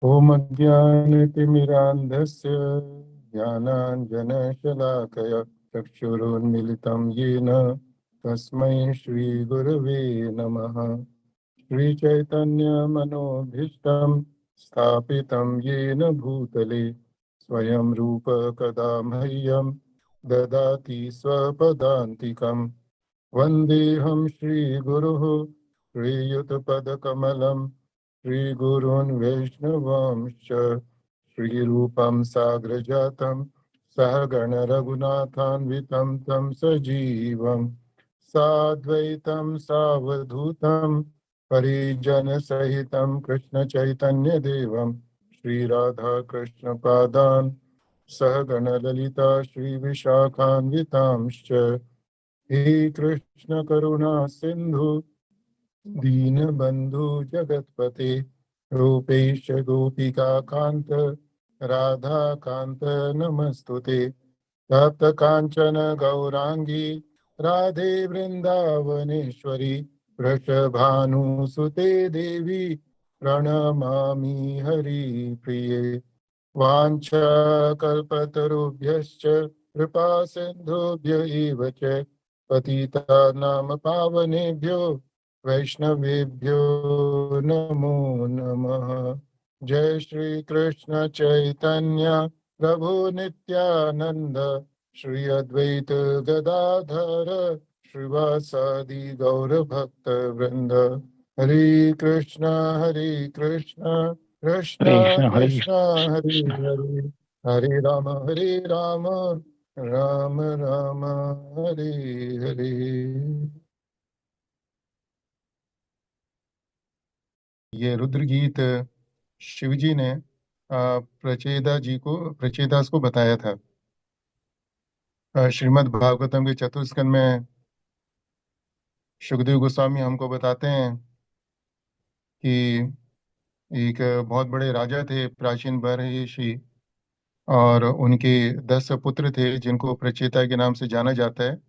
ॐ अज्ञानतिमिरान्धस्य ज्ञानाञ्जनशलाकया चक्षुरुन्मिलितं येन तस्मै श्रीगुरवे नमः। श्रीचैतन्यमनोभीष्टं स्थापितं येन भूतले स्वयं रूप कदा मह्यं ददाति स्वपदान्तिकम्। वन्देऽहं श्रीगुरुः श्रीयुतपदकमलं श्रीगुरून् वैष्णवांश्च श्रीरूपं साग्रजातं सहगणरघुनाथान्वितं तं सजीवं साद्वैतं सावधूतं परिजनसहितं कृष्णचैतन्यदेवं श्रीराधाकृष्णपादान् सहगणललिता श्रीविशाखान्वितांश्च। हे कृष्ण करुणा सिंधु दीनबंधु जगतपते रूपेश गोपिका कांत राधा कांत नमस्तुते। तप्त कांचन गौरांगी राधे वृंदावनेश्वरी वृषभानुसुते देवी प्रणमामि हरिप्रिये। वाञ्छाकल्पतरुभ्यश्च कृपा सिन्धुभ्य एव च पतितानां पावनेभ्यो वैष्णवेभ्यो नमो नमः। जय श्री कृष्ण चैतन्य प्रभु नित्यानंद श्री अद्वैत गदाधर श्रीवासादि गौर भक्त वृंद। हरे कृष्ण कृष्ण कृष्ण हरि। कृष्ण हरे हरे हरे राम राम राम हरे हरे। ये रुद्र गीत शिवजी ने प्रचेदास को बताया था। श्रीमद् भागवतम के चतुर्स्कंध में सुखदेव गोस्वामी हमको बताते हैं कि एक बहुत बड़े राजा थे प्राचीन बरहिषि, और उनके 10 पुत्र थे जिनको प्रचेता के नाम से जाना जाता है।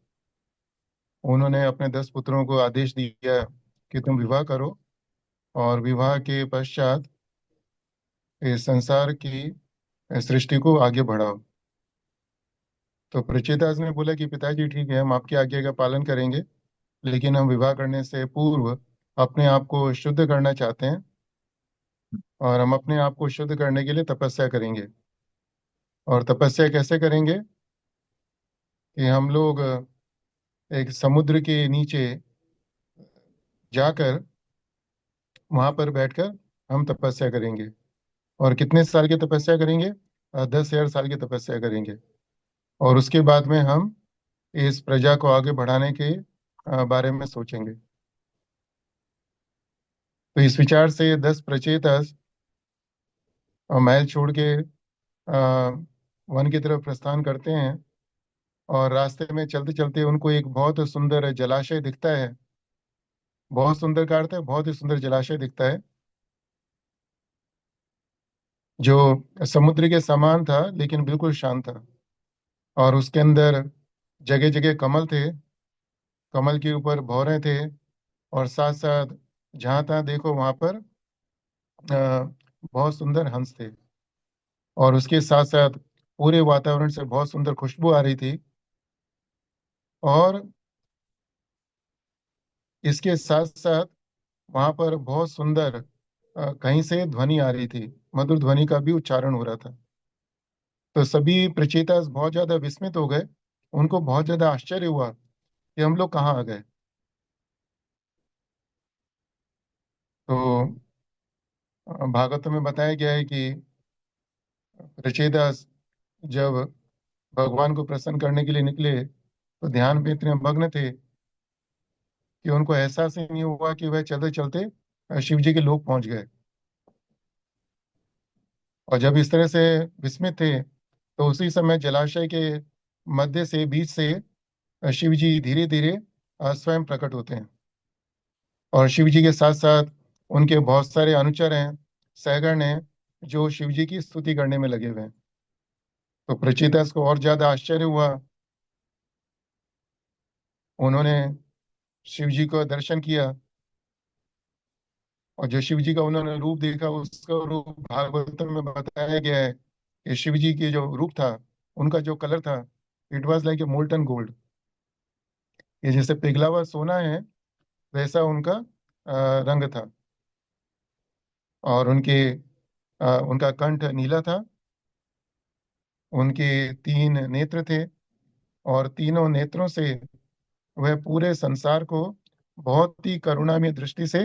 उन्होंने अपने 10 पुत्रों को आदेश दिया कि तुम विवाह करो और विवाह के पश्चात इस संसार की सृष्टि को आगे बढ़ाओ। तो प्रचेतास ने बोला कि पिताजी ठीक है, हम आपकी आज्ञा का पालन करेंगे, लेकिन हम विवाह करने से पूर्व अपने आप को शुद्ध करना चाहते हैं, और हम अपने आप को शुद्ध करने के लिए तपस्या करेंगे। और तपस्या कैसे करेंगे कि हम लोग एक समुद्र के नीचे जाकर वहां पर बैठकर हम तपस्या करेंगे। और कितने साल की तपस्या करेंगे? 10,000 साल की तपस्या करेंगे। और उसके बाद में हम इस प्रजा को आगे बढ़ाने के बारे में सोचेंगे। तो इस विचार से 10 प्रचेता महल छोड़ के वन की तरफ प्रस्थान करते हैं। और रास्ते में चलते चलते उनको एक बहुत सुंदर जलाशय दिखता है। बहुत सुंदर का अर्थ है बहुत ही सुंदर जलाशय दिखता है, जो समुद्र के समान था लेकिन बिल्कुल शांत था। और उसके अंदर जगह जगह कमल थे, कमल के ऊपर भौरे थे, और साथ साथ जहां तहाँ देखो वहां पर बहुत सुंदर हंस थे। और उसके साथ साथ पूरे वातावरण से बहुत सुंदर खुशबू आ रही थी। और इसके साथ साथ वहां पर बहुत सुंदर कहीं से ध्वनि आ रही थी, मधुर ध्वनि का भी उच्चारण हो रहा था। तो सभी प्रचेता बहुत ज्यादा विस्मित हो गए। उनको बहुत ज्यादा आश्चर्य हुआ कि हम लोग कहाँ आ गए। तो भागवत में बताया गया है कि प्रचेदास जब भगवान को प्रसन्न करने के लिए निकले तो ध्यान में इतने मग्न थे कि उनको एहसास ही नहीं हुआ कि वह चलते चलते शिव जी के लोक पहुंच गए। और जब इस तरह से विस्मित थे तो उसी समय जलाशय के मध्य से बीच से शिव जी धीरे धीरे स्वयं प्रकट होते हैं। और शिव जी के साथ साथ उनके बहुत सारे अनुचर हैं, सहगण हैं, जो शिव जी की स्तुति करने में लगे हुए हैं। तो प्रचेतास को और ज्यादा आश्चर्य हुआ। उन्होंने शिव जी को दर्शन किया। और जो शिव जी का उन्होंने रूप देखा, उसका रूप भागवतम में बताया गया है कि शिव जी की जो रूप था, उनका जो कलर था, it was like a molten gold. ये जैसे पिघला हुआ सोना है, वैसा उनका रंग था। और उनका कंठ नीला था। उनके 3 नेत्र थे, और तीनों नेत्रों से वह पूरे संसार को बहुत ही करुणामय दृष्टि से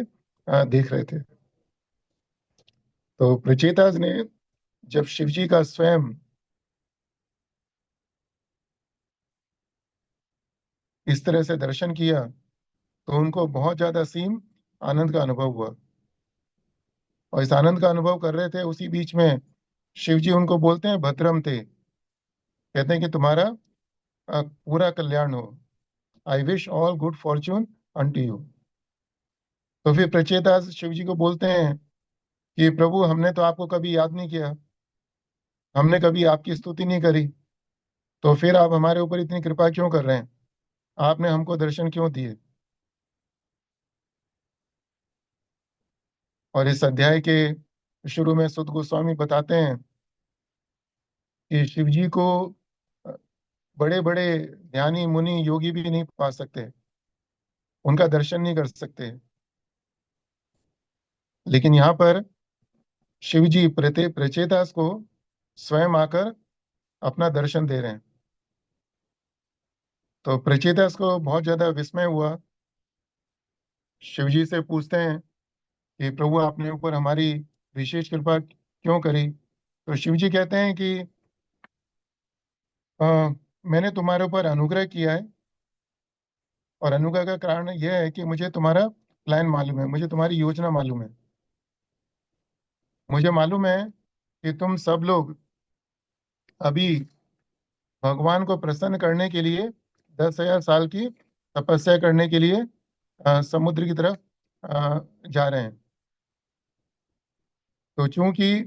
देख रहे थे। तो प्रचेताज ने जब शिव जी का स्वयं इस तरह से दर्शन किया, तो उनको बहुत ज्यादा असीम आनंद का अनुभव हुआ। और इस आनंद का अनुभव कर रहे थे, उसी बीच में शिव जी उनको बोलते हैं भद्रम ते, कहते हैं कि तुम्हारा पूरा कल्याण हो। I wish all good Fortune unto you. तो फिर प्रचेता शिव जी को बोलते हैं कि प्रभु, हमने तो आपको कभी याद नहीं किया, हमने कभी आपकी स्तुति नहीं करी, तो फिर आप हमारे ऊपर इतनी कृपा क्यों कर रहे हैं? आपने हमको दर्शन क्यों दिए? और इस अध्याय के शुरू में सुत गोस्वामी बताते हैं कि शिव जी को बड़े बड़े ज्ञानी मुनि योगी भी नहीं पा सकते, उनका दर्शन नहीं कर सकते। लेकिन यहाँ पर शिव जी प्रचेतास को स्वयं आकर अपना दर्शन दे रहे हैं। तो प्रचेतास को बहुत ज्यादा विस्मय हुआ। शिव जी से पूछते हैं कि प्रभु, आपने ऊपर हमारी विशेष कृपा क्यों करी? तो शिव जी कहते हैं कि अ, मैंने तुम्हारे ऊपर अनुग्रह किया है, और अनुग्रह का कारण यह है कि मुझे तुम्हारा प्लान मालूम है, मुझे तुम्हारी योजना मालूम है। मुझे मालूम है कि तुम सब लोग अभी भगवान को प्रसन्न करने के लिए 10,000 साल की तपस्या करने के लिए समुद्र की तरफ जा रहे हैं। तो चूंकि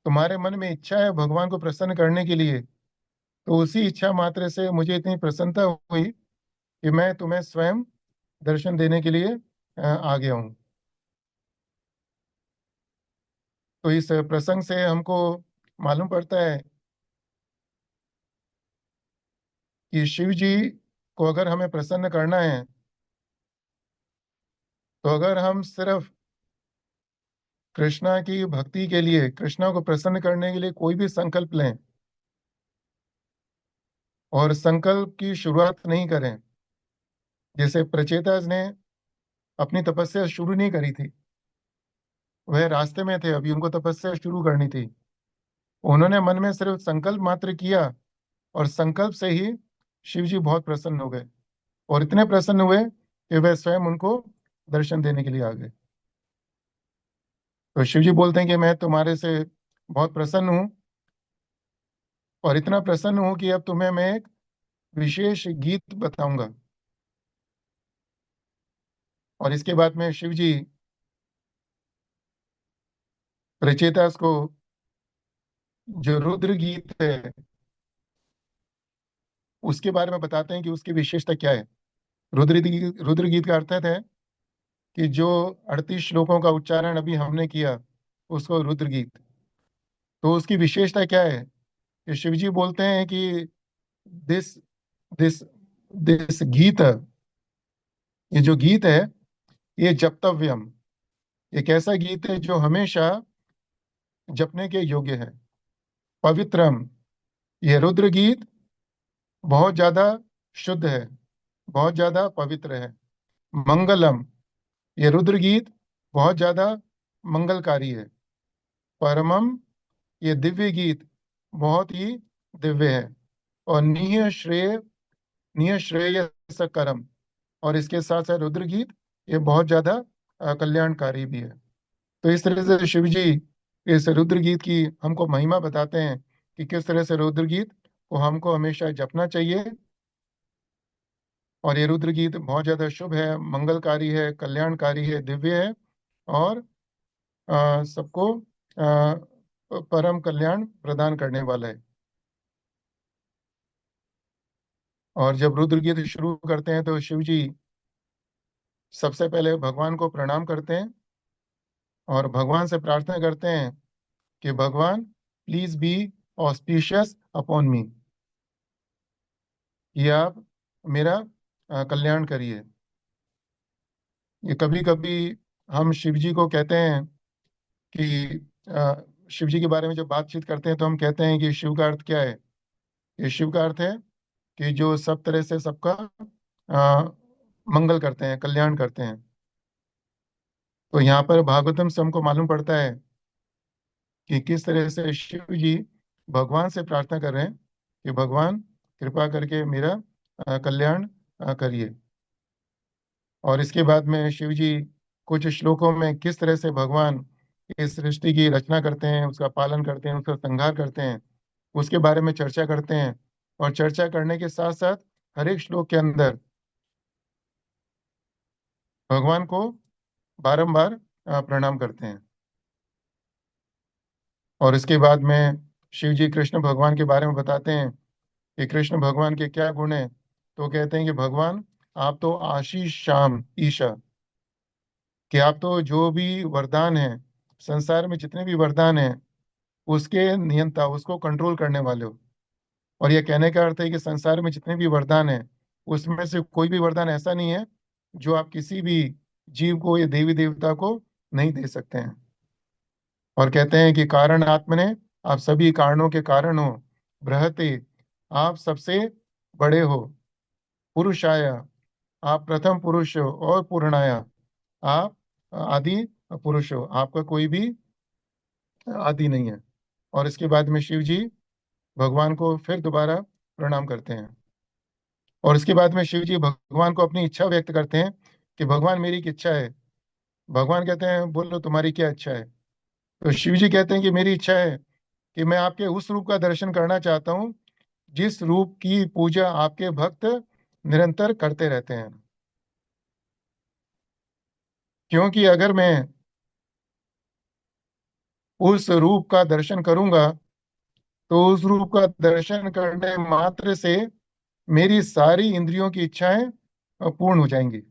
तुम्हारे मन में इच्छा है भगवान को प्रसन्न करने के लिए, तो उसी इच्छा मात्र से मुझे इतनी प्रसन्नता हुई कि मैं तुम्हें स्वयं दर्शन देने के लिए आ गया हूँ। तो इस प्रसंग से हमको मालूम पड़ता है कि शिव जी को अगर हमें प्रसन्न करना है, तो अगर हम सिर्फ कृष्णा की भक्ति के लिए, कृष्णा को प्रसन्न करने के लिए कोई भी संकल्प लें, और संकल्प की शुरुआत नहीं करें, जैसे प्रचेताज ने अपनी तपस्या शुरू नहीं करी थी, वह रास्ते में थे, अभी उनको तपस्या शुरू करनी थी। उन्होंने मन में सिर्फ संकल्प मात्र किया, और संकल्प से ही शिव जी बहुत प्रसन्न हो गए, और इतने प्रसन्न हुए कि वह स्वयं उनको दर्शन देने के लिए आ गए। तो शिव जी बोलते हैं कि मैं तुम्हारे से बहुत प्रसन्न हूँ, और इतना प्रसन्न हूँ कि अब तुम्हें मैं एक विशेष गीत बताऊंगा। और इसके बाद में शिव जी प्रचेतास को जो रुद्र गीत है, उसके बारे में बताते हैं कि उसकी विशेषता क्या है। रुद्र गीत का अर्थ है कि जो 38 श्लोकों का उच्चारण अभी हमने किया, उसको रुद्र गीत। तो उसकी विशेषता क्या है कि शिव जी बोलते हैं कि दिस दिस दिस गीत, ये जो गीत है, ये जप्तव्यम, एक ऐसा गीत है जो हमेशा जपने के योग्य है। पवित्रम, ये रुद्र गीत बहुत ज्यादा शुद्ध है, बहुत ज्यादा पवित्र है। मंगलम, ये रुद्र गीत बहुत ज्यादा मंगलकारी है। परमम, ये दिव्य गीत बहुत ही दिव्य है। और निह श्रेयस करम, और इसके साथ साथ रुद्र गीत ये बहुत ज्यादा कल्याणकारी भी है। तो इस तरह से शिव जी इस रुद्र गीत की हमको महिमा बताते हैं कि किस तरह से रुद्र गीत को हमको हमेशा जपना चाहिए। और ये रुद्र गीत बहुत ज्यादा शुभ है, मंगलकारी है, कल्याणकारी है, दिव्य है, और सबको परम कल्याण प्रदान करने वाला है। और जब रुद्र गीत शुरू करते हैं, तो शिव जी सबसे पहले भगवान को प्रणाम करते हैं, और भगवान से प्रार्थना करते हैं कि भगवान प्लीज बी ऑस्पिशियस अपॉन मी, कि आप मेरा कल्याण करिए। ये कभी कभी हम शिव जी को कहते हैं कि शिव जी के बारे में जब बातचीत करते हैं तो हम कहते हैं कि शिव का अर्थ क्या है। ये शिव का अर्थ है कि जो सब तरह से सबका अ, मंगल करते हैं, कल्याण करते हैं। तो यहाँ पर भागवतम से हमको मालूम पड़ता है कि किस तरह से शिव जी भगवान से प्रार्थना कर रहे हैं कि भगवान कृपा करके मेरा कल्याण करिए। और इसके बाद में शिव जी कुछ श्लोकों में किस तरह से भगवान इस सृष्टि की रचना करते हैं, उसका पालन करते हैं, उसका संहार करते हैं, उसके बारे में चर्चा करते हैं। और चर्चा करने के साथ साथ हर एक श्लोक के अंदर भगवान को बारंबार प्रणाम करते हैं। और इसके बाद में शिव जी कृष्ण भगवान के बारे में बताते हैं कि कृष्ण भगवान के क्या गुण हैं। तो कहते हैं कि भगवान आप तो आशीष श्याम ईशा, कि आप तो जो भी वरदान हैं, संसार में जितने भी वरदान हैं, उसके नियंता, उसको कंट्रोल करने वाले हो। और यह कहने का अर्थ है कि संसार में जितने भी वरदान हैं, उसमें से कोई भी वरदान ऐसा नहीं है जो आप किसी भी जीव को या देवी देवता को नहीं दे सकते हैं। और कहते हैं कि कारण आत्मने, आप सभी कारणों के कारण हो। बृहते, आप सबसे बड़े हो। पुरुषाय, आप प्रथम पुरुष हो। और पूर्णाया, आप आदि पुरुष हो, आपका कोई भी आदि नहीं है। और इसके बाद में शिव जी भगवान को फिर दोबारा प्रणाम करते हैं। और इसके बाद में शिव जी भगवान को अपनी इच्छा व्यक्त करते हैं कि भगवान मेरी एक इच्छा है। भगवान कहते हैं बोलो तुम्हारी क्या इच्छा है। तो शिव जी कहते हैं कि मेरी इच्छा है कि मैं आपके उस रूप का दर्शन करना चाहता हूँ जिस रूप की पूजा आपके भक्त निरंतर करते रहते हैं। क्योंकि अगर मैं उस रूप का दर्शन करूंगा तो उस रूप का दर्शन करने मात्र से मेरी सारी इंद्रियों की इच्छाएं पूर्ण हो जाएंगी।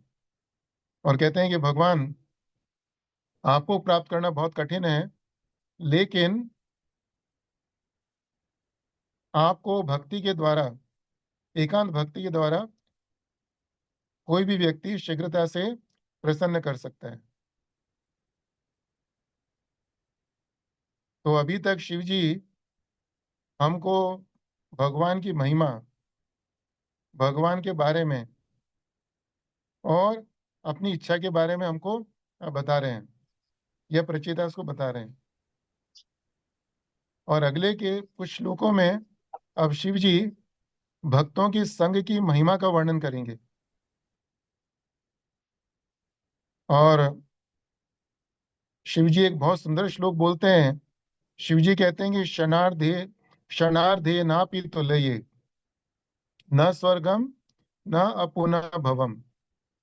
और कहते हैं कि भगवान आपको प्राप्त करना बहुत कठिन है, लेकिन आपको भक्ति के द्वारा, एकांत भक्ति के द्वारा कोई भी व्यक्ति शीघ्रता से प्रसन्न कर सकता है। तो अभी तक शिव जी हमको भगवान की महिमा, भगवान के बारे में और अपनी इच्छा के बारे में हमको बता रहे हैं, यह प्रचेता उसको बता रहे हैं। और अगले के कुछ श्लोकों में अब शिव जी भक्तों की संग की महिमा का वर्णन करेंगे। और शिव जी एक बहुत सुंदर श्लोक बोलते हैं। शिव जी कहते हैं कि क्षणार्धे नापि तुल्ये, न स्वर्गम न अपुनः भवम,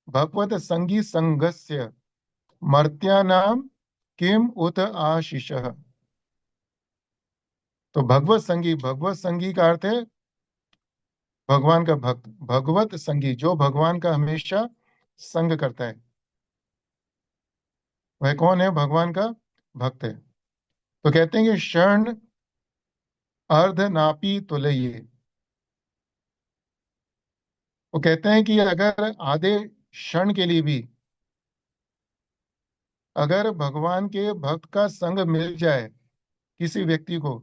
भगवत संगी संगस्य मर्त्यानाम किम उत आशीषः। तो भगवत संगी का अर्थ है भगवान का भक्त। भगवत संगी, जो भगवान का हमेशा संग करता है, वह कौन है? भगवान का भक्त है। तो कहते हैं कि क्षण अर्ध नापी तुल्ये। वो कहते हैं कि अगर आधे क्षण के लिए भी अगर भगवान के भक्त का संग मिल जाए किसी व्यक्ति को,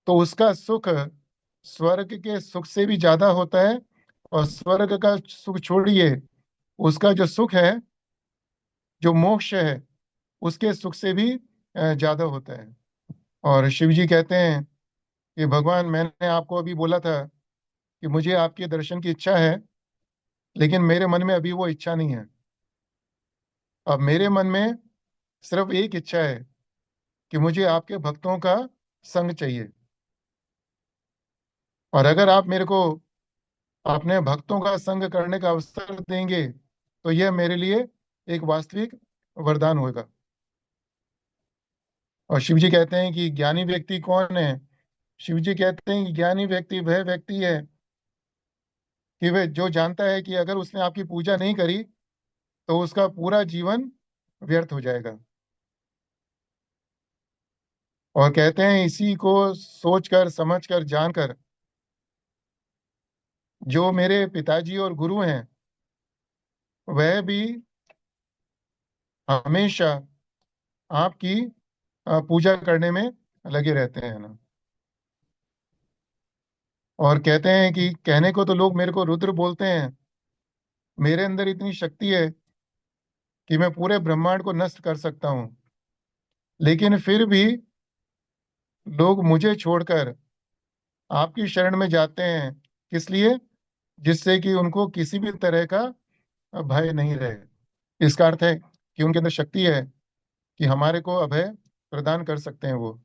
तो उसका सुख स्वर्ग के सुख से भी ज्यादा होता है। और स्वर्ग का सुख छोड़िए, उसका जो सुख है, जो मोक्ष है, उसके सुख से भी ज्यादा होता है। और शिव जी कहते हैं कि भगवान, मैंने आपको अभी बोला था कि मुझे आपके दर्शन की इच्छा है, लेकिन मेरे मन में अभी वो इच्छा नहीं है। अब मेरे मन में सिर्फ एक इच्छा है कि मुझे आपके भक्तों का संग चाहिए। और अगर आप मेरे को अपने भक्तों का संग करने का अवसर देंगे तो यह मेरे लिए एक वास्तविक वरदान होगा। और शिव जी कहते हैं कि ज्ञानी व्यक्ति कौन है? शिव जी कहते हैं कि ज्ञानी व्यक्ति वह व्यक्ति है कि वह जो जानता है कि अगर उसने आपकी पूजा नहीं करी तो उसका पूरा जीवन व्यर्थ हो जाएगा। और कहते हैं इसी को सोचकर समझकर जानकर जो मेरे पिताजी और गुरु हैं वह भी हमेशा आपकी पूजा करने में लगे रहते हैं ना। और कहते हैं कि कहने को तो लोग मेरे को रुद्र बोलते हैं, मेरे अंदर इतनी शक्ति है कि मैं पूरे ब्रह्मांड को नष्ट कर सकता हूँ, लेकिन फिर भी लोग मुझे छोड़कर आपकी शरण में जाते हैं। किस लिए? जिससे कि उनको किसी भी तरह का भय नहीं रहे। इसका अर्थ है कि उनके अंदर शक्ति है कि हमारे को अभय प्रदान कर सकते हैं वो।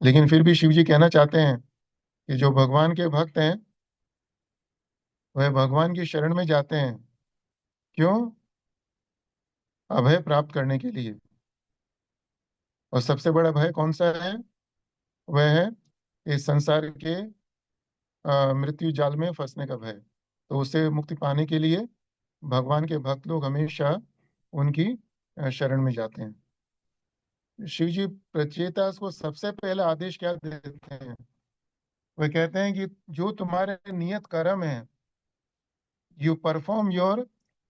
लेकिन फिर भी शिव जी कहना चाहते हैं कि जो भगवान के भक्त हैं वह भगवान की शरण में जाते हैं। क्यों? अभय प्राप्त करने के लिए। और सबसे बड़ा भय कौन सा है? वह है इस संसार के मृत्यु जाल में फंसने का भय। तो उससे मुक्ति पाने के लिए भगवान के भक्त लोग हमेशा उनकी शरण में जाते हैं। शिव जी प्रचेतास को सबसे पहला आदेश क्या देते हैं? वे कहते हैं कि जो तुम्हारे नियत कर्म है, you perform your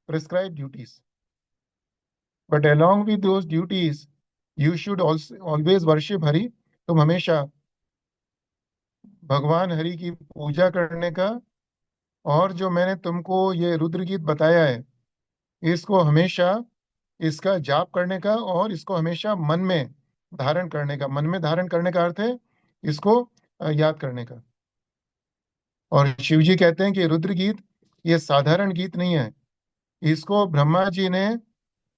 prescribe duties, but along with those duties you should also always worship Hari. तुम हमेशा भगवान हरि की पूजा करने का, और जो मैंने तुमको ये रुद्र गीत बताया है इसको हमेशा इसका जाप करने का, और इसको हमेशा मन में धारण करने का। मन में धारण करने का अर्थ है इसको याद करने का। और शिव जी कहते हैं कि रुद्र गीत ये साधारण गीत नहीं है, इसको ब्रह्मा जी ने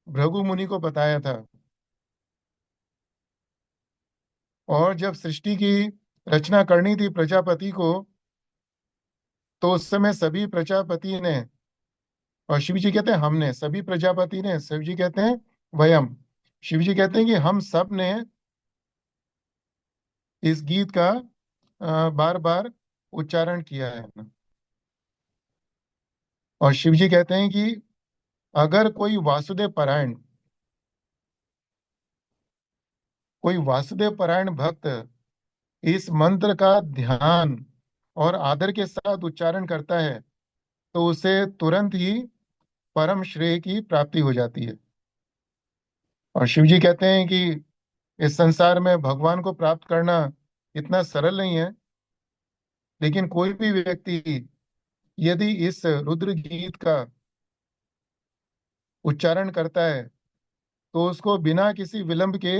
भृगु मुनि को बताया था। और जब सृष्टि की रचना करनी थी प्रजापति को, तो उस समय सभी प्रजापति ने, और शिव जी कहते हैं हमने, सभी प्रजापति ने, शिव जी कहते हैं वयम, शिव जी कहते हैं कि हम सब ने इस गीत का बार बार उच्चारण किया है। और शिव जी कहते हैं कि अगर कोई वासुदेव परायण भक्त इस मंत्र का ध्यान और आदर के साथ उच्चारण करता है तो उसे तुरंत ही परम श्रेय की प्राप्ति हो जाती है। और शिव जी कहते हैं कि इस संसार में भगवान को प्राप्त करना इतना सरल नहीं है, लेकिन कोई भी व्यक्ति यदि इस रुद्र गीत का उच्चारण करता है तो उसको बिना किसी विलंब के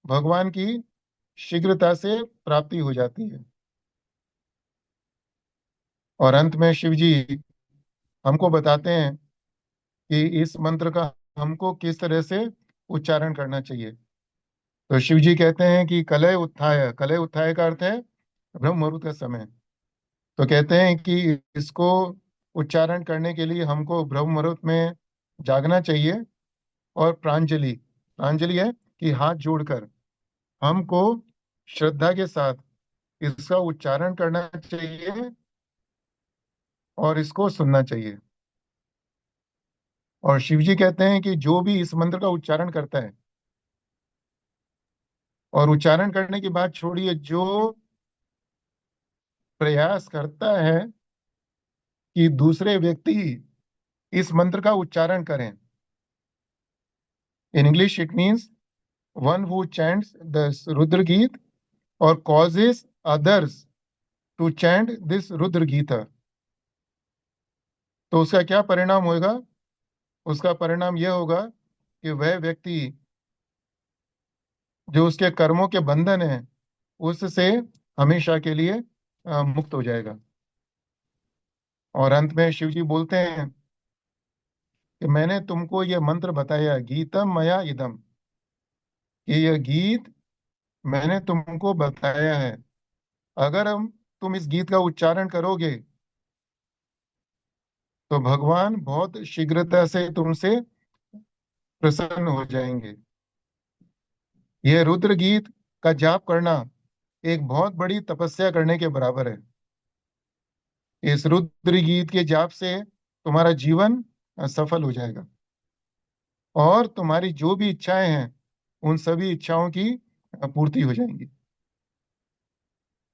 भगवान की शीघ्रता से प्राप्ति हो जाती है। और अंत में शिव जी हमको बताते हैं कि इस मंत्र का हमको किस तरह से उच्चारण करना चाहिए। तो शिव जी कहते हैं कि कलय उत्थाय का अर्थ है ब्रह्म मुहूर्त का समय। तो कहते हैं कि इसको उच्चारण करने के लिए हमको ब्रह्म मुहूर्त में जागना चाहिए। और प्रांजलि, प्रांजलि है कि हाथ जोड़कर हमको श्रद्धा के साथ इसका उच्चारण करना चाहिए और इसको सुनना चाहिए। और शिव जी कहते हैं कि जो भी इस मंत्र का उच्चारण करता है, और उच्चारण करने की बात छोड़िए, जो प्रयास करता है कि दूसरे व्यक्ति इस मंत्र का उच्चारण करें, in English it means one who chants the Rudra Geet और causes others to chant this Rudra Gita, तो उसका क्या परिणाम होगा? उसका परिणाम यह होगा कि वह व्यक्ति जो उसके कर्मों के बंधन है उससे हमेशा के लिए मुक्त हो जाएगा। और अंत में शिव जी बोलते हैं कि मैंने तुमको ये मंत्र बताया, गीतम मया इदम, कि यह गीत मैंने तुमको बताया है। अगर हम तुम इस गीत का उच्चारण करोगे तो भगवान बहुत शीघ्रता से तुमसे प्रसन्न हो जाएंगे। यह रुद्र गीत का जाप करना एक बहुत बड़ी तपस्या करने के बराबर है। इस रुद्र गीत के जाप से तुम्हारा जीवन सफल हो जाएगा और तुम्हारी जो भी इच्छाएं हैं उन सभी इच्छाओं की पूर्ति हो जाएंगी।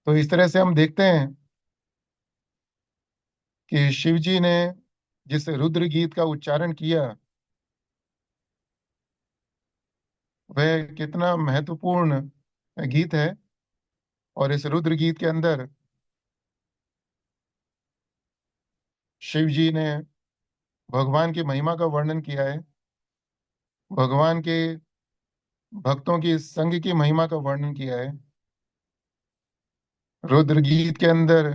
तो इस तरह से हम देखते हैं कि शिव जी ने जिस रुद्र गीत का उच्चारण किया, वह कितना महत्वपूर्ण गीत है। और इस रुद्र गीत के अंदर शिव जी ने भगवान की महिमा का वर्णन किया है, भगवान के भक्तों की संग की महिमा का वर्णन किया है। रुद्र गीत के अंदर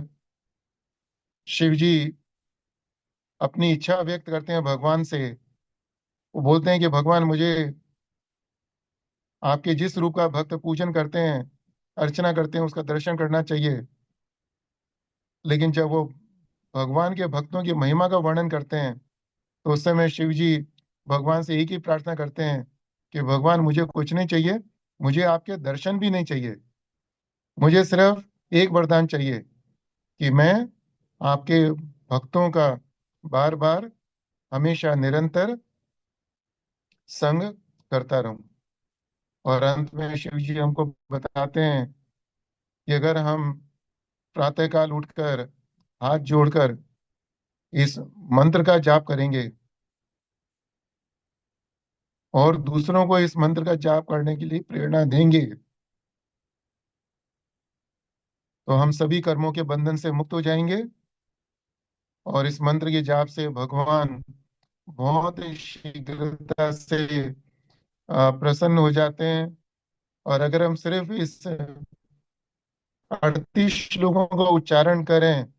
शिव जी अपनी इच्छा व्यक्त करते हैं भगवान से। वो बोलते हैं कि भगवान, मुझे आपके जिस रूप का भक्त पूजन करते हैं, अर्चना करते हैं, उसका दर्शन करना चाहिए। लेकिन जब वो भगवान के भक्तों की महिमा का वर्णन करते हैं, तो उस समय शिव जी भगवान से एक ही प्रार्थना करते हैं कि भगवान, मुझे कुछ नहीं चाहिए, मुझे आपके दर्शन भी नहीं चाहिए, मुझे सिर्फ एक वरदान चाहिए कि मैं आपके भक्तों का बार बार, हमेशा, निरंतर संग करता रहूं। और अंत में शिव जी हमको बताते हैं कि अगर हम प्रातःकाल उठकर हाथ जोड़कर इस मंत्र का जाप करेंगे और दूसरों को इस मंत्र का जाप करने के लिए प्रेरणा देंगे, तो हम सभी कर्मों के बंधन से मुक्त हो जाएंगे। और इस मंत्र के जाप से भगवान बहुत ही शीघ्रता से प्रसन्न हो जाते हैं। और अगर हम सिर्फ इस 38 श्लोकों का उच्चारण करें,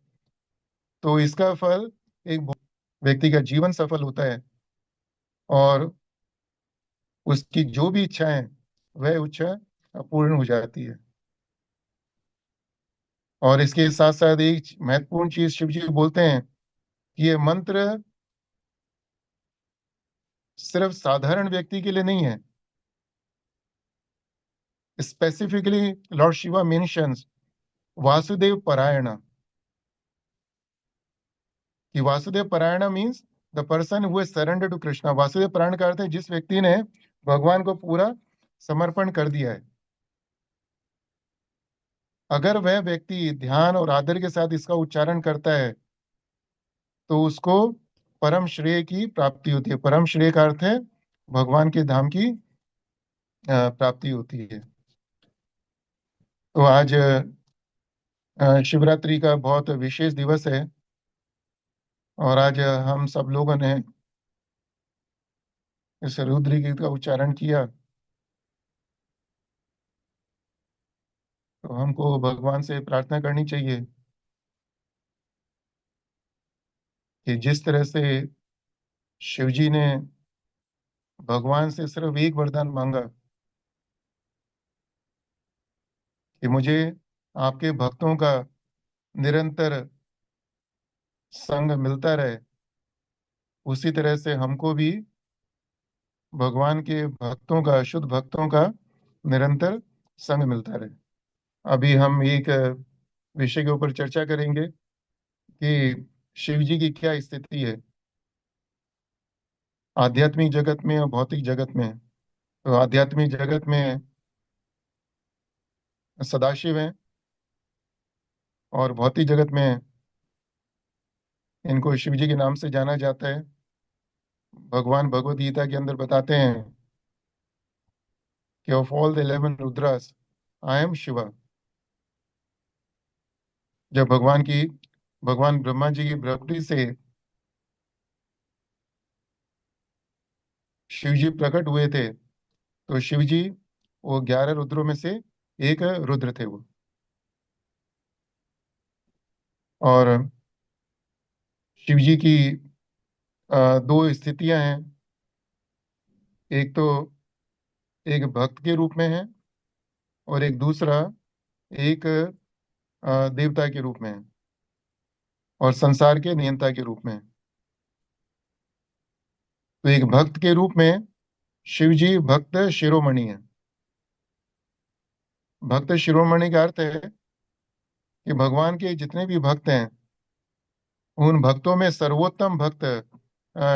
तो इसका फल एक व्यक्ति का जीवन सफल होता है, और उसकी जो भी इच्छाएं, वह इच्छा पूर्ण हो जाती है। और इसके साथ साथ एक महत्वपूर्ण चीज शिव जी बोलते हैं कि ये मंत्र सिर्फ साधारण व्यक्ति के लिए नहीं है। Specifically lord Shiva mentions Vasudev Parayan, कि Vasudev Parayan means the person who is surrender to Krishna. Vasudev Parayan का अर्थ है जिस व्यक्ति ने भगवान को पूरा समर्पण कर दिया है। अगर वह व्यक्ति ध्यान और आदर के साथ इसका उच्चारण करता है, तो उसको परम श्रेय की प्राप्ति होती है। परम श्रेय का अर्थ है भगवान के धाम की प्राप्ति होती है। तो आज शिवरात्रि का बहुत विशेष दिवस है, और आज हम सब लोगों ने इस रुद्र गीत का उच्चारण किया। तो हमको भगवान से प्रार्थना करनी चाहिए कि जिस तरह से शिव जी ने भगवान से सिर्फ एक वरदान मांगा कि मुझे आपके भक्तों का निरंतर संग मिलता रहे, उसी तरह से हमको भी भगवान के भक्तों का, शुद्ध भक्तों का निरंतर संग मिलता रहे। अभी हम एक विषय के ऊपर चर्चा करेंगे कि शिव जी की क्या स्थिति है आध्यात्मिक जगत में और भौतिक जगत में। तो आध्यात्मिक जगत में सदाशिव हैं, और भौतिक जगत में इनको शिव जी के नाम से जाना जाता है। भगवान भगवत गीता के अंदर बताते हैं कि of all the 11 Rudras I am Shiva. जब भगवान ब्रह्मा जी की प्रकृति से शिव जी प्रकट हुए थे, तो शिव जी वो 11 रुद्रों में से एक रुद्र थे वो। और शिव जी की दो स्थितियां हैं। एक तो एक भक्त के रूप में है, और एक दूसरा एक देवता के रूप में है, और संसार के नियंता के रूप में है। तो एक भक्त के रूप में शिव जी भक्त शिरोमणि है। भक्त शिरोमणि का अर्थ है कि भगवान के जितने भी भक्त हैं, उन भक्तों में सर्वोत्तम भक्त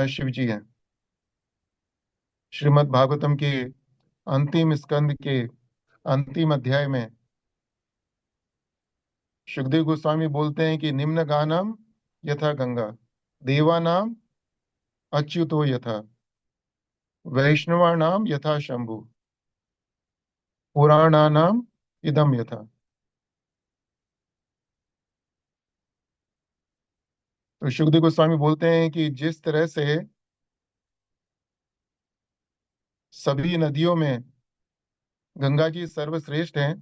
शिव जी हैं। श्रीमद् भागवतम के अंतिम स्कंद के अंतिम अध्याय में सुखदेव गोस्वामी बोलते हैं कि निम्न गानम यथा गंगा, देवानाम अच्युतो यथा, वैष्णवानाम यथा शंभु, पुराणानाम इदम यथा। तो सुखदेव गोस्वामी बोलते हैं कि जिस तरह से सभी नदियों में गंगा जी सर्वश्रेष्ठ हैं,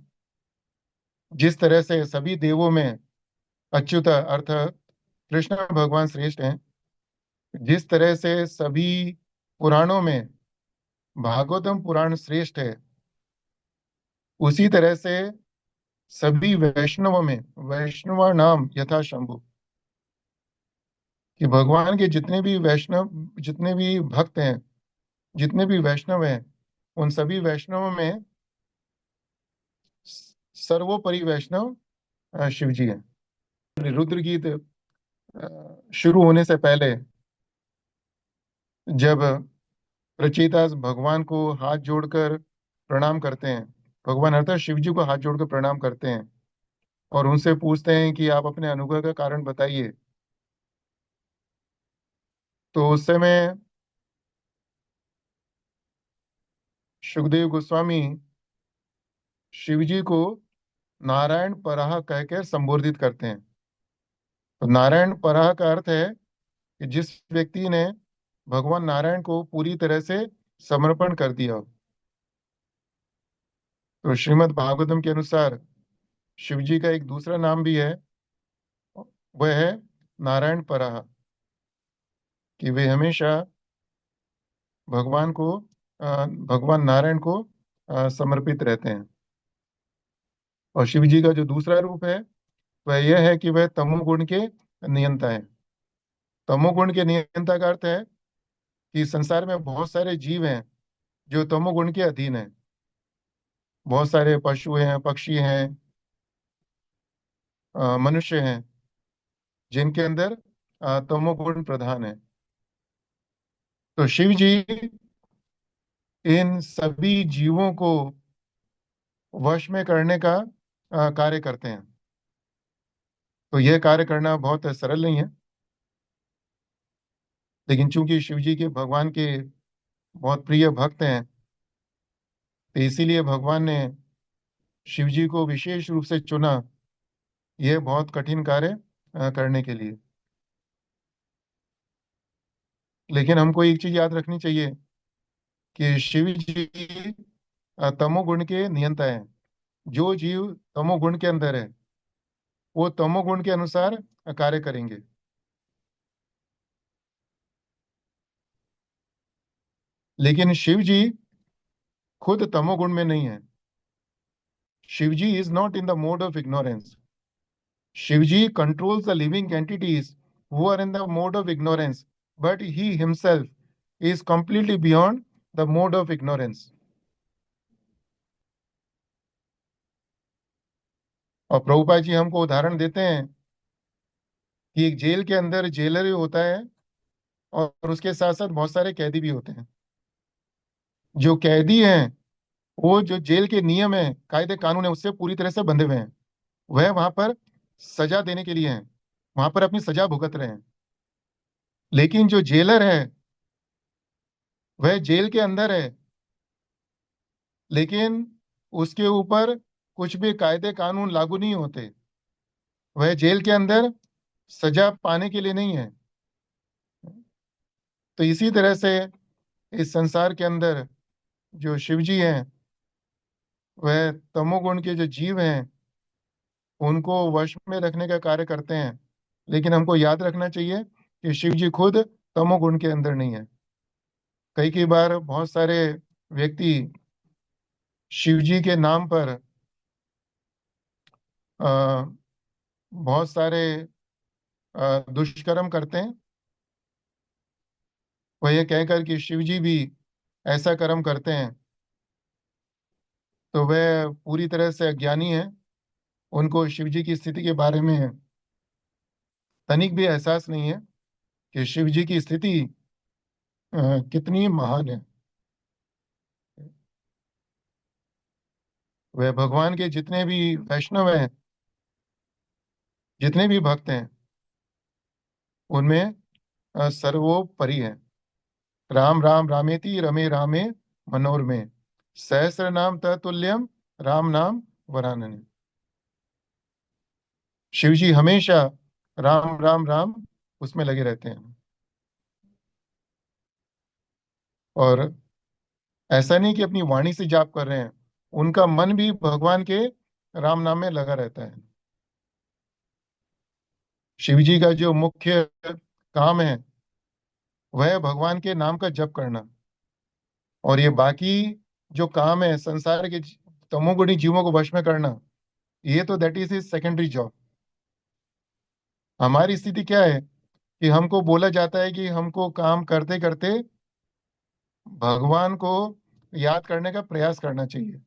जिस तरह से सभी देवों में अच्युत अर्थात कृष्ण भगवान श्रेष्ठ हैं, जिस तरह से सभी पुराणों में भागवतम पुराण श्रेष्ठ है, उसी तरह से सभी वैष्णवों में वैष्णव नाम यथा शंभु, कि भगवान के जितने भी वैष्णव, जितने भी भक्त हैं, जितने भी वैष्णव हैं, उन सभी वैष्णवों में सर्वोपरि वैष्णव शिव जी हैं। रुद्र गीत शुरू होने से पहले जब रचयिता भगवान को हाथ जोड़कर प्रणाम करते हैं, भगवान अर्थात शिव जी को हाथ जोड़कर प्रणाम करते हैं और उनसे पूछते हैं कि आप अपने अनुग्रह का कारण बताइए, तो उस समय सुखदेव गोस्वामी शिव जी को नारायण परह कहकर संबोधित करते हैं। तो नारायण परह का अर्थ है कि जिस व्यक्ति ने भगवान नारायण को पूरी तरह से समर्पण कर दिया हो। तो श्रीमद् भागवतम के अनुसार शिव जी का एक दूसरा नाम भी है, वह है नारायण परह, कि वे हमेशा भगवान को भगवान नारायण को समर्पित रहते हैं। और शिव जी का जो दूसरा रूप है वह यह है कि वह तमोगुण के नियंता है। तमोगुण के नियंता का अर्थ है कि संसार में बहुत सारे जीव हैं जो तमोगुण के अधीन हैं। बहुत सारे पशु हैं, पक्षी हैं, मनुष्य हैं, जिनके अंदर तमोगुण प्रधान है। तो शिव जी इन सभी जीवों को वश में करने का कार्य करते हैं। तो यह कार्य करना बहुत सरल नहीं है, लेकिन चूंकि शिव जी के भगवान के बहुत प्रिय भक्त हैं, तो इसीलिए भगवान ने शिव जी को विशेष रूप से चुना यह बहुत कठिन कार्य करने के लिए। लेकिन हमको एक चीज याद रखनी चाहिए कि शिव जी तमोगुण के नियंता है। जो जीव तमोगुण के अंदर है वो तमोगुण के अनुसार कार्य करेंगे। लेकिन शिव जी खुद तमोगुण में नहीं है। Shiv ji is not in the mode of ignorance. Shiv ji controls the living entities who are in the mode of ignorance, but he himself is completely beyond the mode of ignorance. और प्रभुपाद जी हमको उदाहरण देते हैं कि एक जेल के अंदर जेलर होता है और उसके साथ साथ बहुत सारे कैदी भी होते हैं। जो कैदी हैं वो जो जेल के नियम है, कायदे कानून है, उससे पूरी तरह से बंधे हुए हैं। वह वहां पर सजा देने के लिए हैं, वहां पर अपनी सजा भुगत रहे हैं। लेकिन जो जेलर है वह जेल के अंदर है, लेकिन उसके ऊपर कुछ भी कायदे कानून लागू नहीं होते। वह जेल के अंदर सजा पाने के लिए नहीं है। तो इसी तरह से इस संसार के अंदर जो शिव जी हैं, वह तमोगुण के जो जीव हैं उनको वश में रखने का कार्य करते हैं। लेकिन हमको याद रखना चाहिए कि शिव जी खुद तमोगुण के अंदर नहीं है। कई कई बार बहुत सारे व्यक्ति शिव जी के नाम पर आ, बहुत सारे दुष्कर्म करते हैं। वह ये कहकर कि शिव जी भी ऐसा कर्म करते हैं, तो वह पूरी तरह से अज्ञानी है। उनको शिव जी की स्थिति के बारे में तनिक भी एहसास नहीं है कि शिव जी की स्थिति कितनी महान है। वह भगवान के जितने भी वैष्णव हैं, जितने भी भक्त हैं, उनमें सर्वोपरि है। राम राम रामेति रमे रामे मनोरमे, सहस्र नाम ततुल्यम राम नाम वरानने। शिव जी हमेशा राम राम राम उसमें लगे रहते हैं। और ऐसा नहीं कि अपनी वाणी से जाप कर रहे हैं, उनका मन भी भगवान के राम नाम में लगा रहता है। शिव जी का जो मुख्य काम है वह भगवान के नाम का जप करना। और ये बाकी जो काम है संसार के तमोगुणी जीवों को वश में करना, ये तो that is his secondary job. हमारी स्थिति क्या है कि हमको बोला जाता है कि हमको काम करते करते भगवान को याद करने का प्रयास करना चाहिए।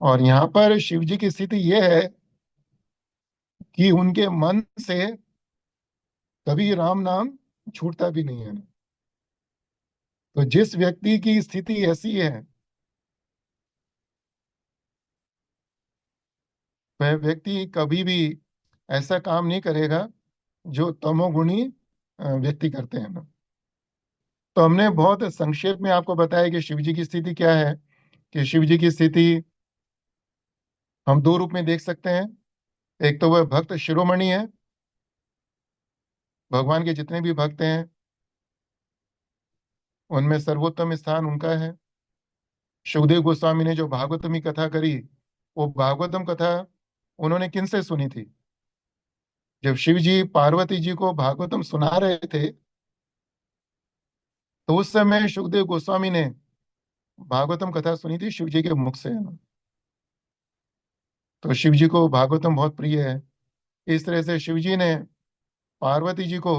और यहाँ पर शिव जी की स्थिति यह है कि उनके मन से कभी राम नाम छूटता भी नहीं है। तो जिस व्यक्ति की स्थिति ऐसी है, वह व्यक्ति कभी भी ऐसा काम नहीं करेगा जो तमोगुणी व्यक्ति करते हैं ना। तो हमने बहुत संक्षेप में आपको बताया कि शिव जी की स्थिति क्या है। कि शिव जी की स्थिति हम दो रूप में देख सकते हैं। एक तो वह भक्त शिरोमणि है, भगवान के जितने भी भक्त हैं उनमें सर्वोत्तम स्थान उनका है। सुखदेव गोस्वामी ने जो भागवतम की कथा करी, वो भागवतम कथा उन्होंने किन से सुनी थी? जब शिव जी पार्वती जी को भागवतम सुना रहे थे, तो उस समय सुखदेव गोस्वामी ने भागवतम कथा सुनी थी शिव जी के मुख से। तो शिव जी को भागवतम बहुत प्रिय है। इस तरह से शिव जी ने पार्वती जी को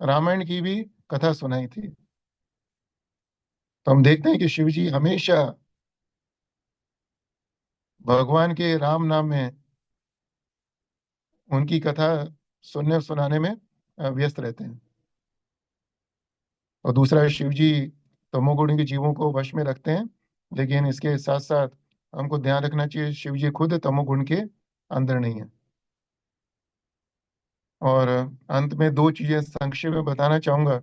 रामायण की भी कथा सुनाई थी। तो हम देखते हैं कि शिव जी हमेशा भगवान के राम नाम में उनकी कथा सुनने सुनाने में व्यस्त रहते हैं। और दूसरा, शिव जी तमोगुणी के जीवों को वश में रखते हैं, लेकिन इसके साथ साथ हमको ध्यान रखना चाहिए शिव जी खुद तमोगुण के अंदर नहीं है। और अंत में दो चीजें संक्षेप में बताना चाहूंगा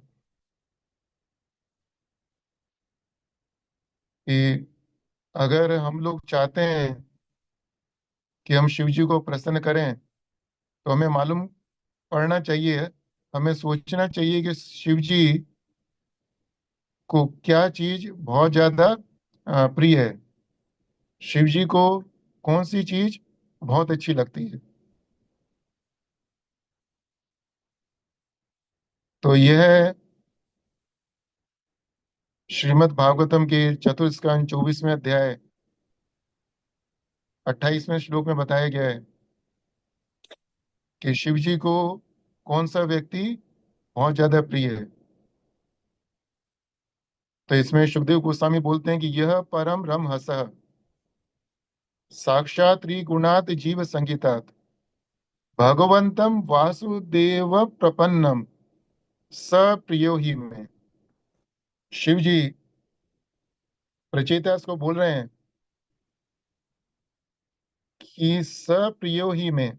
कि अगर हम लोग चाहते हैं कि हम शिव जी को प्रसन्न करें, तो हमें मालूम पड़ना चाहिए, हमें सोचना चाहिए कि शिव जी को क्या चीज बहुत ज्यादा प्रिय है, शिव जी को कौन सी चीज बहुत अच्छी लगती है। तो यह श्रीमद् भागवतम के चतुर्स्कंध 24वें अध्याय 28वें श्लोक में बताया गया है कि शिव जी को कौन सा व्यक्ति बहुत ज्यादा प्रिय है। तो इसमें सुखदेव गोस्वामी बोलते हैं कि यह परम रम हसः साक्षात त्रिगुणात जीव संगीतात भगवंतम वासुदेव प्रपन्नम स प्रियो ही में। शिव जी प्रचेता को बोल रहे हैं कि स प्रियो ही में,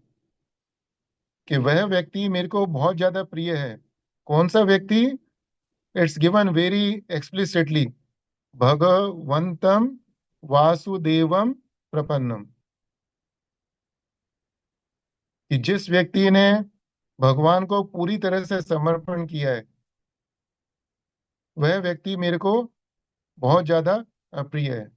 कि वह व्यक्ति मेरे को बहुत ज्यादा प्रिय है। कौन सा व्यक्ति? इट्स गिवन वेरी एक्सप्लिसिटली, भगवंतम वासुदेवम प्रपन्नम। कि जिस व्यक्ति ने भगवान को पूरी तरह से समर्पण किया है, वह व्यक्ति मेरे को बहुत ज्यादा प्रिय है।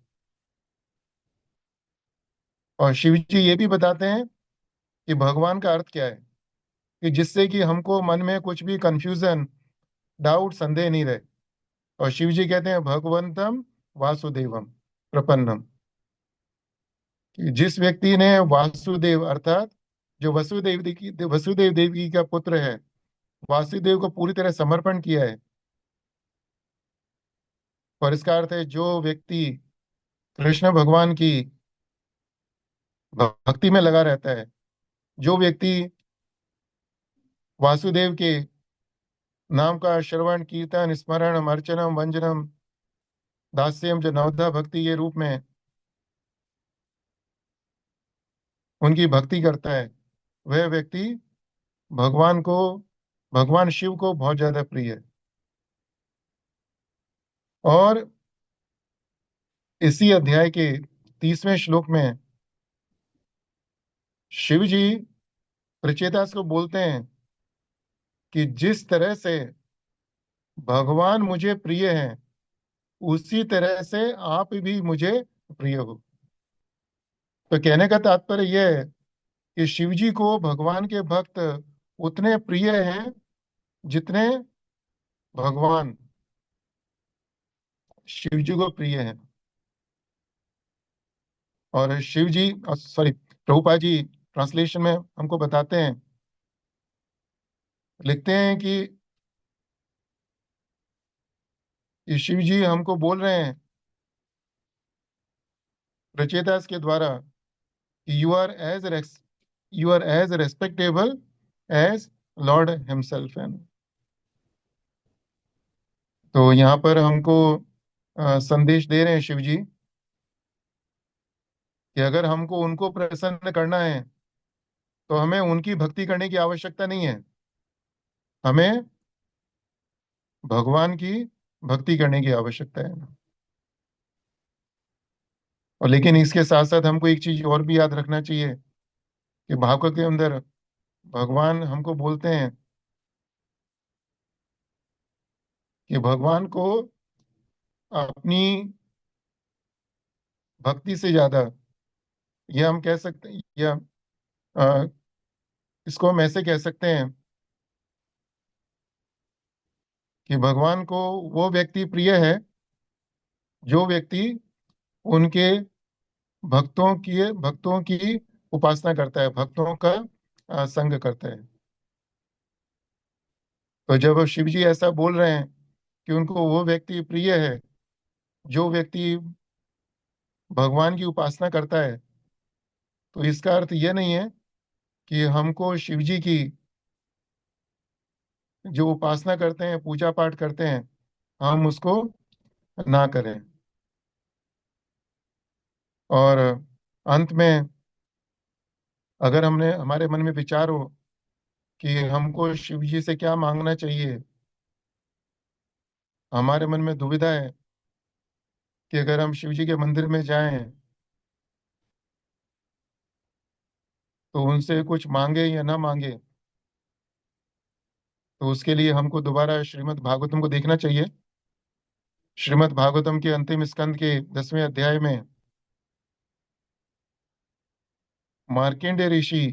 और शिव जी ये भी बताते हैं कि भगवान का अर्थ क्या है, कि जिससे कि हमको मन में कुछ भी कंफ्यूजन, डाउट, संदेह नहीं रहे। और शिव जी कहते हैं भगवंतम वासुदेवम प्रपन्नम। कि जिस व्यक्ति ने वासुदेव अर्थात जो वसुदेव देवी का पुत्र है, वासुदेव को पूरी तरह समर्पण किया है। और इसका अर्थ है जो व्यक्ति कृष्ण भगवान की भक्ति में लगा रहता है, जो व्यक्ति वासुदेव के नाम का श्रवण कीर्तन स्मरण अर्चनम वंजनम दास्यम जो नवधा भक्ति ये रूप में उनकी भक्ति करता है, वह व्यक्ति भगवान को, भगवान शिव को बहुत ज्यादा प्रिय है। और इसी अध्याय के 30वें श्लोक में शिव जी प्रचेतास को बोलते हैं कि जिस तरह से भगवान मुझे प्रिय हैं, उसी तरह से आप भी मुझे प्रिय हो। तो कहने का तात्पर्य यह है कि शिव जी को भगवान के भक्त उतने प्रिय हैं जितने भगवान शिव जी को प्रिय हैं। और शिव जी, सॉरी, प्रभुपाद जी ट्रांसलेशन में हमको बताते हैं, लिखते हैं कि शिव जी हमको बोल रहे हैं रचेतास के द्वारा कि you are as respectable as lord himself है। तो यहाँ पर हमको संदेश दे रहे हैं शिव जी कि अगर हमको उनको प्रसन्न करना है तो हमें उनकी भक्ति करने की आवश्यकता नहीं है, हमें भगवान की भक्ति करने की आवश्यकता है। और लेकिन इसके साथ साथ हमको एक चीज और भी याद रखना चाहिए कि भागवत के अंदर भगवान हमको बोलते हैं कि भगवान को अपनी भक्ति से ज्यादा, यह हम कह सकते हैं, या अ, इसको हम ऐसे कह सकते हैं कि भगवान को वो व्यक्ति प्रिय है जो व्यक्ति उनके भक्तों की उपासना करता है, भक्तों का संग करता है। तो जब शिव जी ऐसा बोल रहे हैं कि उनको वो व्यक्ति प्रिय है जो व्यक्ति भगवान की उपासना करता है, तो इसका अर्थ ये नहीं है कि हमको शिव जी की जो उपासना करते हैं, पूजा पाठ करते हैं, हम उसको ना करें। और अंत में अगर हमने हमारे मन में विचार हो कि हमको शिव जी से क्या मांगना चाहिए, हमारे मन में दुविधा है कि अगर हम शिव जी के मंदिर में जाएं तो उनसे कुछ मांगे या ना मांगे, तो उसके लिए हमको दोबारा श्रीमद् भागवतम को देखना चाहिए। श्रीमद् भागवतम के अंतिम स्कंद के 10वें अध्याय में मार्कंडेय ऋषि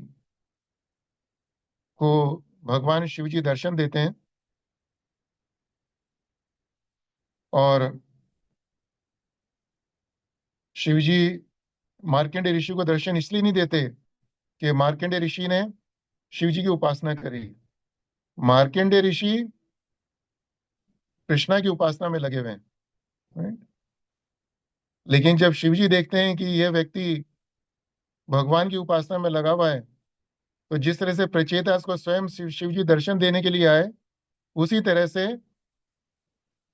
को भगवान शिव जी दर्शन देते हैं। और शिव जी मार्कंडेय ऋषि को दर्शन इसलिए नहीं देते कि मार्कंडेय ऋषि ने शिव जी की उपासना करी। मार्कंडेय ऋषि कृष्णा की उपासना में लगे हुए हैं, right? लेकिन जब शिव जी देखते हैं कि यह व्यक्ति भगवान की उपासना में लगा हुआ है, तो जिस तरह से प्रचेतास को स्वयं शिव जी दर्शन देने के लिए आए, उसी तरह से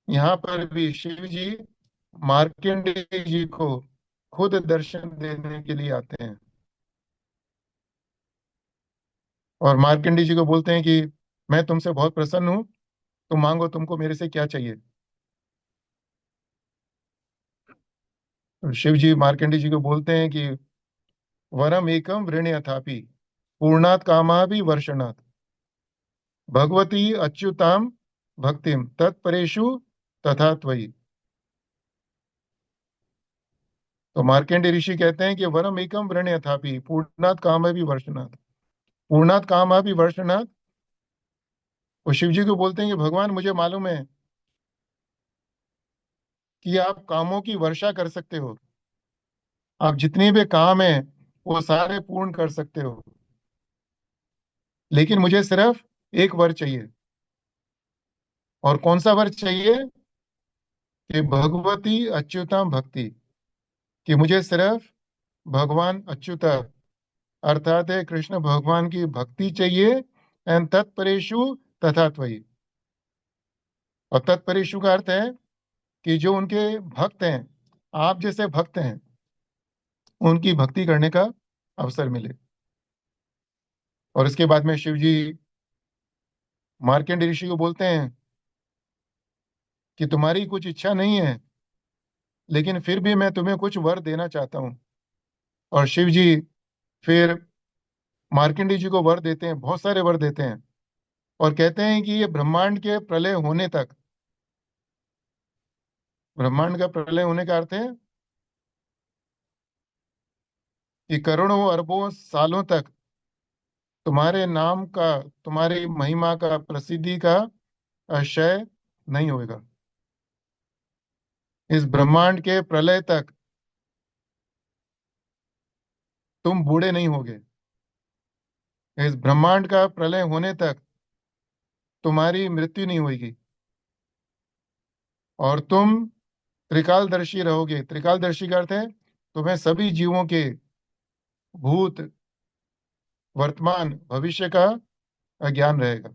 यहाँ पर भी शिव जी मार्कंडेय जी को खुद दर्शन देने के लिए आते हैं। और मार्कंडेय जी को बोलते हैं कि मैं तुमसे बहुत प्रसन्न हूँ, तुम मांगो, तुमको मेरे से क्या चाहिए। तो शिव जी मार्कंडेय जी को बोलते हैं कि वरम एकम वृण यथापि पूर्णात कामा भी वर्षणात् भगवती अच्युताम भक्तिम तत्परेषु तथा त्वयि। तो मार्कंडेय ऋषि कहते हैं कि वरम एकम वृण यथापि पूर्णात काम भी वर्षणात्, पूर्णात काम भी वर्षणात्। वो शिव जी को बोलते हैं कि भगवान, मुझे मालूम है कि आप कामों की वर्षा कर सकते हो, आप जितने भी काम हैं वो सारे पूर्ण कर सकते हो, लेकिन मुझे सिर्फ एक वर चाहिए। और कौन सा वर चाहिए? कि भगवती अच्युताम भक्ति, कि मुझे सिर्फ भगवान अच्युता अर्थात है कृष्ण भगवान की भक्ति चाहिए। एंड तत्परेशु तथा त्वयि। और तत्परेशु का अर्थ है कि जो उनके भक्त हैं, आप जैसे भक्त हैं, उनकी भक्ति करने का अवसर मिले। और इसके बाद में शिव जी मार्कंडेय ऋषि को बोलते हैं कि तुम्हारी कुछ इच्छा नहीं है, लेकिन फिर भी मैं तुम्हें कुछ वर देना चाहता हूँ। और शिव जी फिर मार्कंडेय जी को वर देते हैं, बहुत सारे वर देते हैं, और कहते हैं कि ये ब्रह्मांड के प्रलय होने तक, ब्रह्मांड का प्रलय होने का अर्थ है कि करोड़ों अरबों सालों तक तुम्हारे नाम का, तुम्हारी महिमा का, प्रसिद्धि का क्षय नहीं होगा। इस ब्रह्मांड के प्रलय तक तुम बूढ़े नहीं होगे। इस ब्रह्मांड का प्रलय होने तक तुम्हारी मृत्यु नहीं होगी, और तुम त्रिकालदर्शी रहोगे। त्रिकालदर्शी का अर्थ है तुम्हें सभी जीवों के भूत, वर्तमान, भविष्य का ज्ञान रहेगा।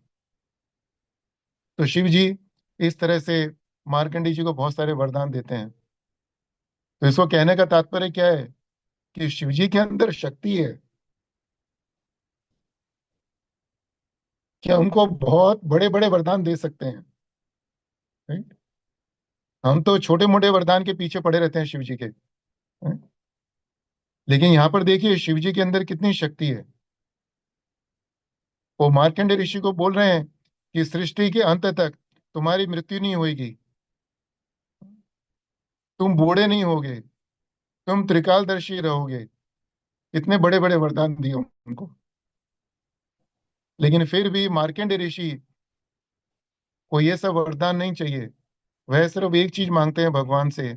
तो शिव जी इस तरह से मार्कंडेय जी को बहुत सारे वरदान देते हैं। तो इसको कहने का तात्पर्य क्या है कि शिव जी के अंदर शक्ति है कि हमको बहुत बड़े बड़े वरदान दे सकते हैं। राइट? हम तो छोटे मोटे वरदान के पीछे पड़े रहते हैं शिव जी के। राइट? लेकिन यहाँ पर देखिए शिव जी के अंदर कितनी शक्ति है। वो मार्कंडेय ऋषि को बोल रहे हैं कि सृष्टि के अंत तक तुम्हारी मृत्यु नहीं होगी, तुम बूढ़े नहीं होगे, तुम त्रिकालदर्शी रहोगे। इतने बड़े बड़े वरदान दिए उनको। लेकिन फिर भी मार्कंडेय ऋषि को ये सब वरदान नहीं चाहिए। वह सिर्फ एक चीज मांगते हैं भगवान से,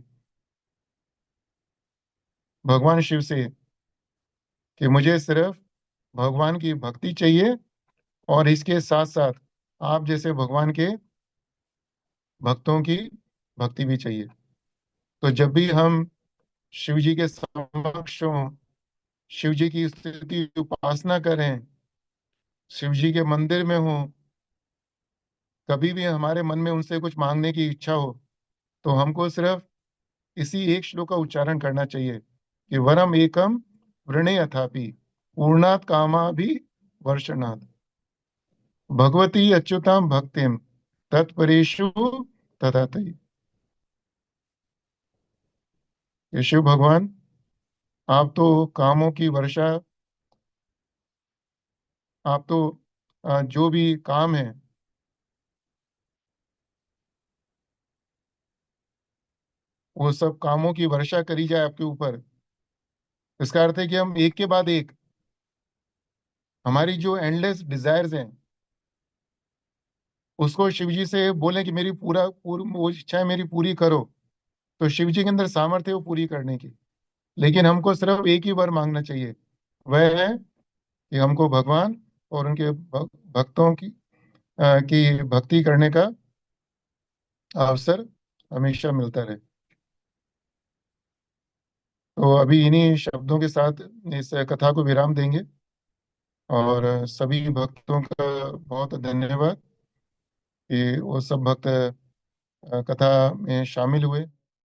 भगवान शिव से, कि मुझे सिर्फ भगवान की भक्ति चाहिए, और इसके साथ साथ आप जैसे भगवान के भक्तों की भक्ति भी चाहिए। तो जब भी हम शिव जी के समक्ष हों, शिव जी की स्तुति उपासना करें, शिव जी के मंदिर में हों, कभी भी हमारे मन में उनसे कुछ मांगने की इच्छा हो, तो हमको सिर्फ इसी एक श्लोक का उच्चारण करना चाहिए कि वरम एकम वृणे अथापि पूर्णात कामा भी वर्षणात् भगवती अच्युतां भक्तिम तत्परेषु तथातई। ये शिव भगवान, आप तो कामों की वर्षा, आप तो जो भी काम है वो सब कामों की वर्षा करी जाए आपके ऊपर। इसका अर्थ है कि हम एक के बाद एक, हमारी जो एंडलेस डिजायर्स हैं उसको शिव जी से बोलें कि मेरी वो इच्छाएं मेरी पूरी करो। तो शिव जी के अंदर सामर्थ्य है वो पूरी करने की। लेकिन हमको सिर्फ एक ही वर मांगना चाहिए, वह है कि हमको भगवान और उनके भक्तों की भक्ति करने का अवसर हमेशा मिलता रहे। तो अभी इन्हीं शब्दों के साथ इस कथा को विराम देंगे, और सभी भक्तों का बहुत धन्यवाद कि वो सब भक्त कथा में शामिल हुए।